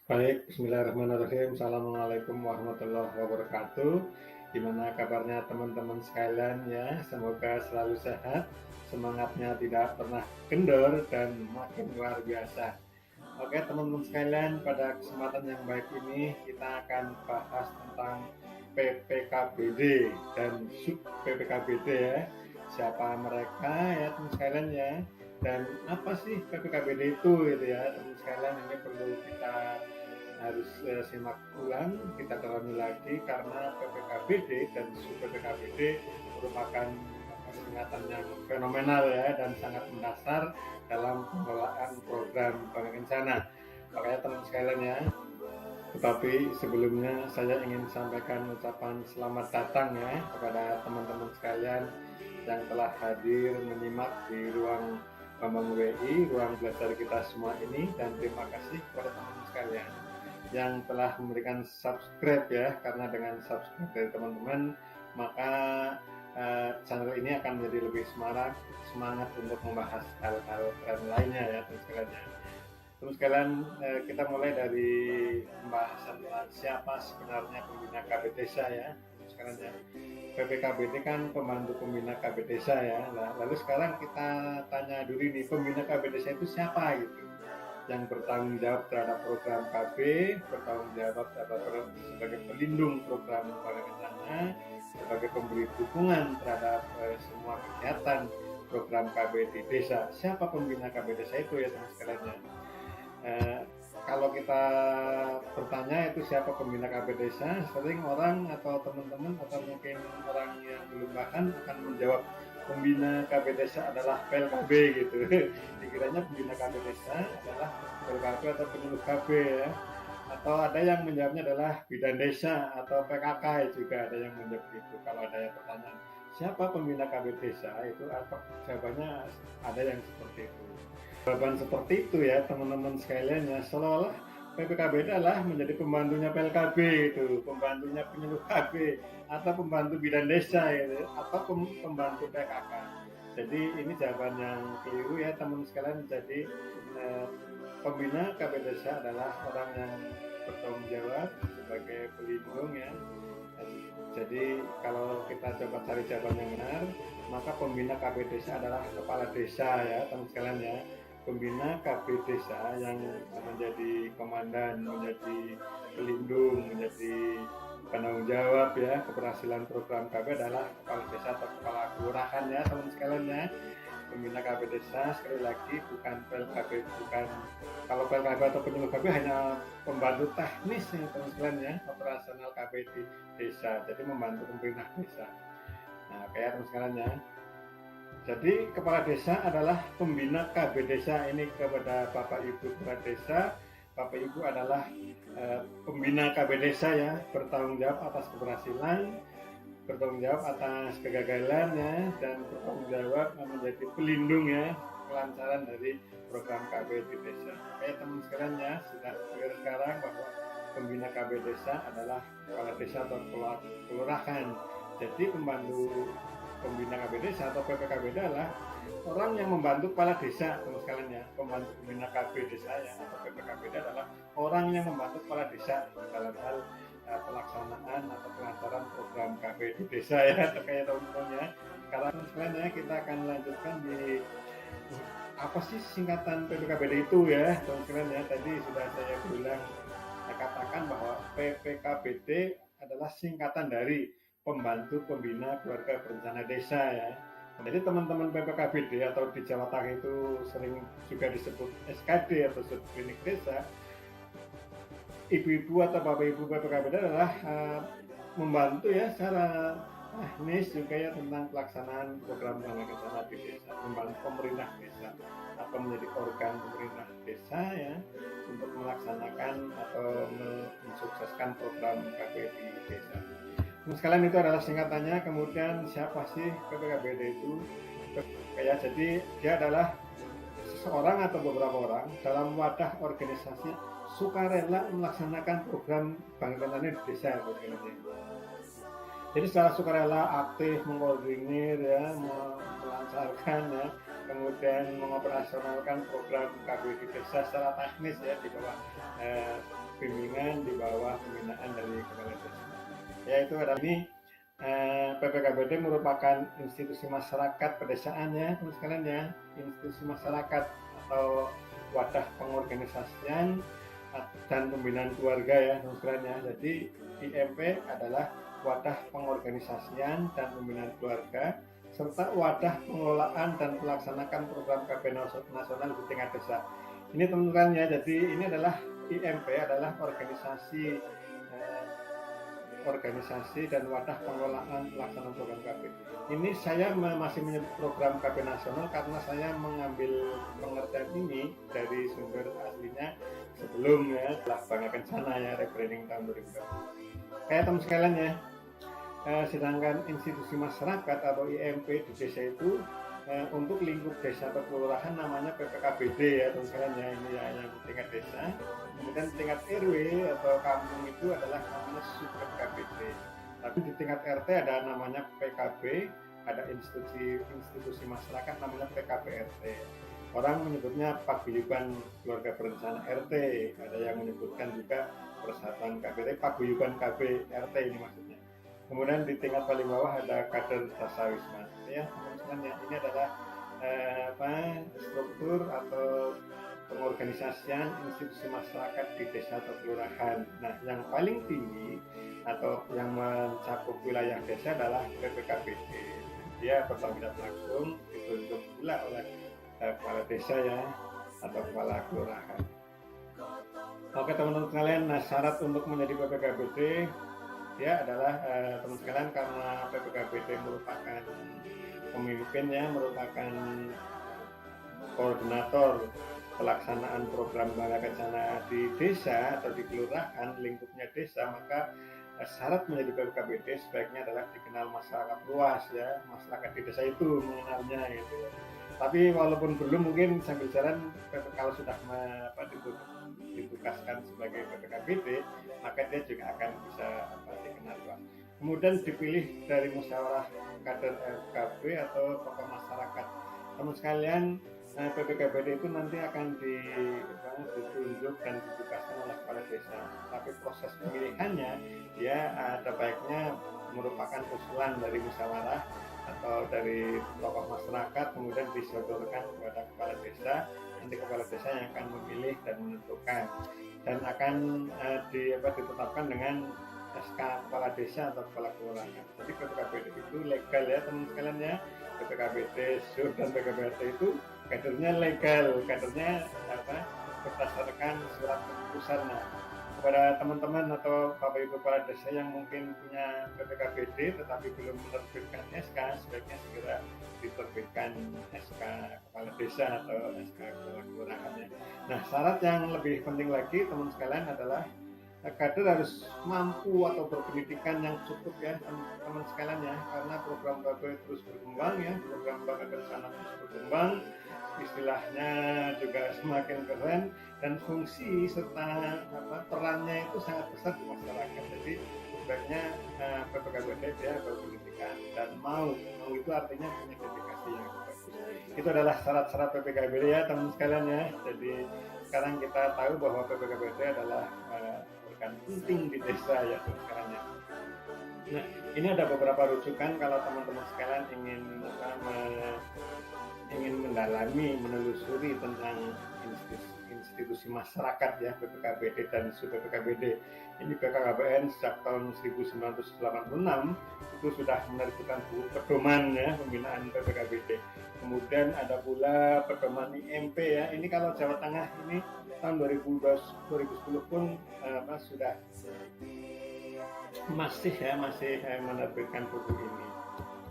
Baik, bismillahirrahmanirrahim. Assalamualaikum warahmatullahi wabarakatuh. Gimana kabarnya teman-teman sekalian ya? Semoga selalu sehat, semangatnya tidak pernah kendor dan makin luar biasa. Oke teman-teman sekalian, pada kesempatan yang baik ini kita akan bahas tentang PPKBD dan sub PPKBD ya. Siapa mereka ya teman sekalian ya? Dan apa sih PPKBD itu gitu ya teman sekalian, ini perlu kita harus simak ulang, kita dalami lagi karena PPKBD dan sub PPKBD merupakan singkatan yang fenomenal ya dan sangat mendasar dalam pengelolaan program Bank Kencana. Makanya teman sekalian ya, tetapi sebelumnya saya ingin sampaikan ucapan selamat datang ya kepada teman-teman sekalian yang telah hadir menyimak di ruang Bambang WI, ruang belajar kita semua ini, dan terima kasih kepada teman-teman sekalian yang telah memberikan subscribe ya, karena dengan subscribe dari teman-teman maka channel ini akan menjadi lebih semangat untuk membahas hal-hal keren lainnya ya teman sekalian ya. Terus sekalian kita mulai dari pembahasan siapa sebenarnya pembina KB Desa ya. Sekarang ya, PPKBD kan pembantu pembina KB Desa ya. Nah, lalu sekarang kita tanya dulu nih, pembina KB Desa itu siapa gitu? Yang bertanggung jawab terhadap program KB, bertanggung jawab sebagai pelindung program Bank Kencana, sebagai pemberi dukungan terhadap semua kegiatan program KB di desa. Siapa pembina KB Desa itu ya teman sekalian ya? Kalau kita bertanya itu siapa pembina KB Desa, sering orang atau teman-teman atau mungkin orang yang belum paham akan menjawab pembina KB Desa adalah PLKB gitu. Dikiranya pembina KB Desa adalah PLKB atau penyuluh KB ya. Atau ada yang menjawabnya adalah bidan desa atau PKK juga ada yang menjawab itu. Kalau ada yang pertanyaan siapa pembina KB Desa itu, apa jawabannya ada yang seperti itu. Jawaban seperti itu ya teman-teman sekalian ya, seolah-olah PPKB adalah menjadi pembantunya PLKB itu, pembantunya penyuluh KB atau pembantu bidan desa gitu, atau pembantu PKK. Jadi ini jawaban yang keliru ya teman sekalian. Jadi pembina KB Desa adalah orang yang bertanggung jawab sebagai pelindung ya. Jadi kalau kita coba cari jawaban yang benar, maka pembina KB Desa adalah kepala desa ya teman sekalian ya. Pembina KB Desa yang menjadi komandan, menjadi pelindung, menjadi penanggung jawab ya keberhasilan program KB adalah kepala desa atau kepala kelurahan ya teman sekalian ya. Pembina KB Desa sekali lagi bukan PLKB, bukan, kalau PLKB atau penyuluh KB hanya pembantu teknis ya teman sekalian ya, operasional KB di desa, jadi membantu pemerintah desa. Nah kayak teman sekalian ya. Jadi kepala desa adalah pembina KB Desa. Ini kepada Bapak Ibu kepala desa. Bapak Ibu adalah pembina KB Desa ya, bertanggung jawab atas keberhasilan, bertanggung jawab atas kegagalan ya, dan bertanggung jawab menjadi pelindung ya kelancaran dari program KB di desa. Kayak teman sekalian ya, sudah clear sekarang bahwa pembina KB Desa adalah kepala desa atau kelurahan. Jadi pembantu pembina KB Desa atau PPKB adalah orang yang membantu kepala desa teman sekalian ya. Pembantu pembina KB Desa ya atau PPKB adalah orang yang membantu kepala desa dalam hal pelaksanaan atau pelancaran program KB di desa ya terkait teman-teman ya. Sekarang sekalian ya, kita akan lanjutkan di apa sih singkatan PPKBD itu ya teman sekalian ya. Tadi sudah saya bilang, saya katakan bahwa PPKBD adalah singkatan dari pembantu pembina keluarga berencana desa ya. Jadi teman-teman PPKBD atau di Jawa Tengah itu sering juga disebut SKD atau subklinik desa. Ibu-ibu atau bapak ibu PPKBD adalah membantu ya secara teknis juga ya tentang pelaksanaan program Bank Kencana di desa, membantu pemerintah desa atau menjadi organ pemerintah desa ya untuk melaksanakan atau mensukseskan program KB di desa. Sekalian itu adalah singkatannya. Kemudian siapa sih PPKBD itu? Ya, jadi dia adalah seseorang atau beberapa orang dalam wadah organisasi sukarela melaksanakan program Bank Kencana di desa. Jadi secara sukarela aktif mengkoordinir ya, melancarkan ya kemudian mengoperasionalkan program KB di desa secara teknis ya di bawah bimbingan, di bawah pembinaan dari kepala desa. Ya itu adalah ini PPKBD merupakan institusi masyarakat pedesaan ya teman sekalian ya, institusi masyarakat atau wadah pengorganisasian dan pembinaan keluarga ya teman sekalian ya. Jadi IMP adalah wadah pengorganisasian dan pembinaan keluarga serta wadah pengelolaan dan pelaksanakan program KB nasional di tingkat desa. Ini teman-teman ya, jadi ini adalah IMP adalah organisasi dan wadah pengelolaan pelaksanaan program KB. Ini saya masih menyebut program KB nasional karena saya mengambil pengertian ini dari sumber aslinya sebelumnya telah Bangga Kencana ya, rebranding tahun 2020. Kayak teman sekalian ya, sedangkan institusi masyarakat atau IMP di desa itu untuk lingkup desa atau kelurahan namanya PPKBD ya teman sekalian ya, ini ya yang tingkat desa. Kemudian tingkat RW atau kampung itu adalah namanya sub PPKBD. Tapi di tingkat RT ada namanya PKB, ada institusi masyarakat namanya PKBRT. Orang menyebutnya paguyuban keluarga berencana RT, ada yang menyebutkan juga persatuan KBRT, paguyuban KB RT ini maksudnya. Kemudian di tingkat paling bawah ada kader dasawisma ya teman-teman ya. Ini adalah struktur atau pengorganisasian institusi masyarakat di desa atau kelurahan. Nah, yang paling tinggi atau yang mencakup wilayah desa adalah PPKBD. Dia bertanggung jawab langsung ditunjuk pula oleh kepala desa ya atau kepala kelurahan. Oke teman-teman sekalian, nah syarat untuk menjadi PPKBD ya adalah teman sekalian, karena PPKBD merupakan pemimpin ya, merupakan koordinator pelaksanaan program Bangga Kencana di desa atau di kelurahan lingkupnya desa, maka syarat menjadi PPKBD sebaiknya adalah dikenal masyarakat luas ya, masyarakat di desa itu mengenalnya gitu. Tapi walaupun belum, mungkin sambil jalan kalau sudah ditugaskan sebagai PPKBD, maka dia juga akan bisa dikenal luas. Kemudian dipilih dari musyawarah kader FKB atau tokoh masyarakat. Teman sekalian, PPKBD itu nanti akan ditunjuk dan ditugaskan oleh kepala desa. Tapi proses pemilihannya dia ada baiknya merupakan usulan dari musyawarah atau dari tokoh masyarakat, kemudian disodorkan kepada kepala desa. Nanti kepala desa yang akan memilih dan menentukan, dan akan ditetapkan dengan SK kepala desa atau kepala kelurahan. Jadi PPKBD itu legal ya teman sekalian ya. PPKBD, SUR dan PKBRT itu kadernya legal, kadernya berdasarkan surat keputusan. Nah, kepada teman-teman atau Bapak Ibu kepala desa yang mungkin punya PPKBD tetapi belum menerbitkan SK, sebaiknya segera diterbitkan SK kepala desa atau SK kepala kelurahannya. Nah, syarat yang lebih penting lagi teman sekalian adalah kader harus mampu atau berpendidikan yang cukup ya teman sekalian ya, karena program KB terus berkembang ya, program Bangga Kencana terus berkembang, istilahnya juga semakin keren, dan fungsi serta perannya itu sangat besar di masyarakat. Jadi sebaiknya PPKBD dia berpendidikan dan mau itu artinya punya dedikasi yang bagus. Itu adalah syarat-syarat PPKBD ya teman sekalian ya. Jadi sekarang kita tahu bahwa PPKBD adalah penting di desa ya teman sekalian ya. Nah, ini ada beberapa rujukan kalau teman-teman sekalian ingin mendalami, menelusuri tentang institusi masyarakat ya, PPKBD dan sub-PPKBD. Ini BKKBN sejak tahun 1986 itu sudah menerbitkan buku pedoman ya pembinaan PPKBD. Kemudian ada pula pedoman IMP ya. Ini kalau Jawa Tengah ini tahun 2010 pun sudah masih menerbitkan buku ini.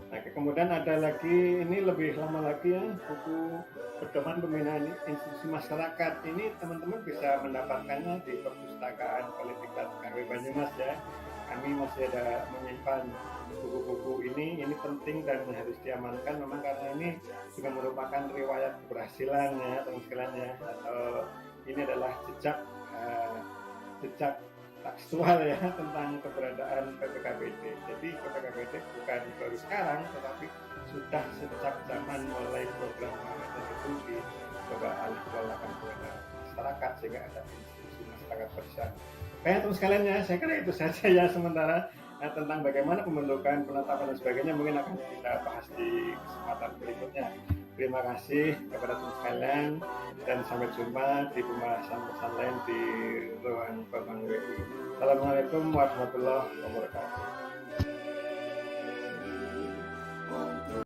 Nah, kemudian ada lagi, ini lebih lama lagi ya, buku pedoman pembinaan institusi masyarakat. Ini teman-teman bisa mendapatkannya di perpustakaan Politeknik KW Banyumas ya. Kami masih ada menyimpan buku-buku ini penting dan harus diamankan memang, karena ini juga merupakan riwayat keberhasilan ya teman sekalian ya, atau ini adalah jejak tekstual ya tentang keberadaan PPKBT. Jadi PPKBT bukan baru sekarang, tetapi sudah sejak zaman mulai program pengawetan itu dicoba alih kelola kepada masyarakat sehingga ada institusi masyarakat bersama. Baik teman sekalian ya, saya kira itu saja ya sementara tentang bagaimana pembentukan, penetapan dan sebagainya mungkin akan kita bahas di kesempatan berikutnya. Terima kasih kepada teman sekalian dan sampai jumpa di pembahasan lain di ruang Bambang WI. Assalamualaikum warahmatullahi wabarakatuh.